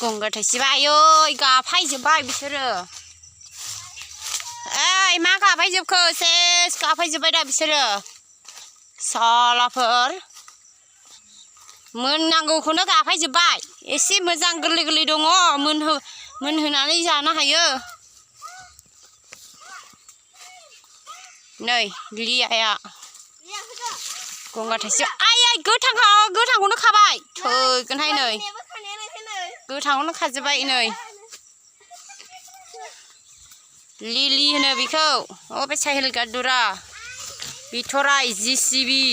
गंगार थाइसिबा आयै गाफायजोब्बाय बिसोरो ओइ मा गाफायजोबखो सेस गाफायजोब्बाय दा बिसोरो सालाफोर मोननांगौखौनो गाफायजोब्बाय एसे मोजां गोरलै गोरलै दङ मोनहोनानै जानो हायो नै लियाया गंगार थाइसिब आयै गोथांखौनो खाबाय थैगोनहाय नै गोथांखौनो खाजोब्बाय नै लिलि होनो बेखौ बे साहेल गादुरा बिथराय जिसिबि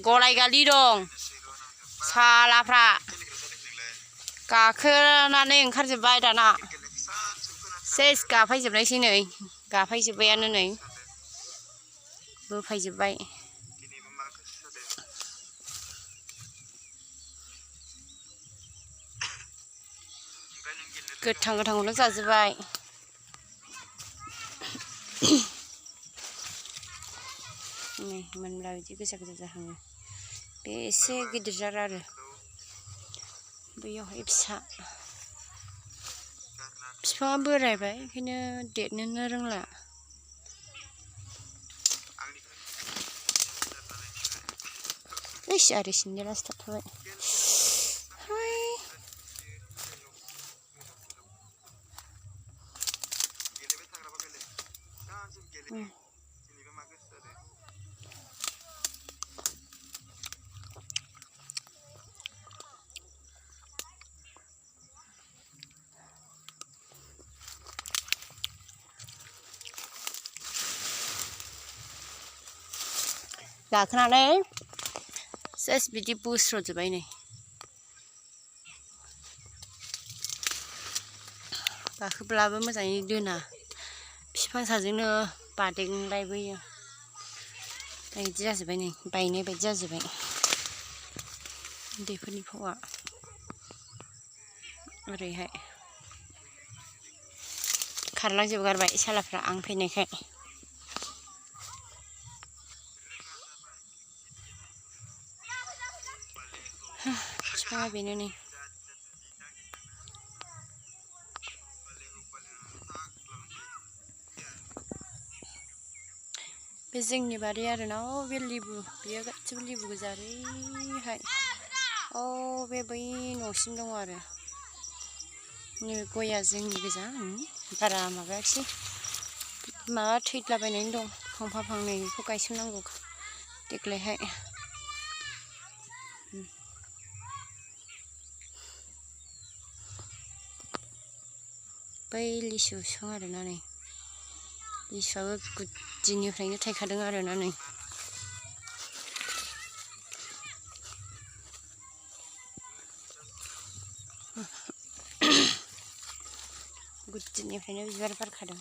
गलायगालि दं सालाफ्रा गाखोनानै ओंखारजोब्बाय दाना सेस गाफायजोबनायसै नै गाफायजोब्बायानो नै बोफायजोब्बाय गोथांखौनो जाजोब्बाय नै मोनब्ला बिदि गोजा गोजा जाहाङो बे एसे गिदिर जार आरो बैयावहाय फिसा बिफाङा बोरायबाय ओंखायनो देरनोनो रोंला इस आरो सिन्देला सिथाबथाबाय गाखोनानै सेस बिदि बुस्र'जोब्बाय नै गाखोब्लाबो मोजाङै दोना बिफां साजोंनो बादेंलायबोयो दा बिदि जाजोब्बाय नै बायनाय बायदि जाजोब्बाय उन्दैफोरनि फावा ओरैहाय खारलांजोबगारबाय सालाफ्रा आं फैनायखाय बिफाङा बेनो नै बे जोंनि बारि आरोना बे लिबु बेयो गासिबो लिबु गोजा ओरैहाय बे बै न'सिम दङ आरो नैबे गया जोंनि गोजा बारा माबायाखिसै माबा थैद्लाबायनानै दं फांफा फांनै बेखौ गायसननांगौ देग्लायहाय बै लिसु बिफां आरोना नै लिसुआबो गुदिनिफ्रायनो थायखादों आरोना नै गुदिनिफ्रायनो बिबार बारखादों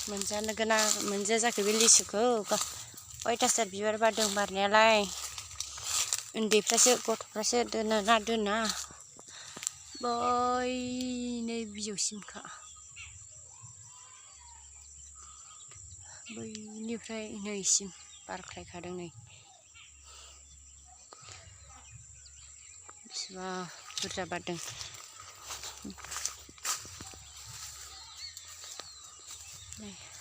मोनजानो गोनां मोनजायाखै बे लिसुखौ अयथासार बिबार बारदों बारनायालाय उन्दैफ्रासो गथ'फ्रासो दोनो ना दोना बै नै बिजौसिमखा बैनिफ्राय नैसिम बारख्लायखादों नै बेसेबा बुरजा बारदों नै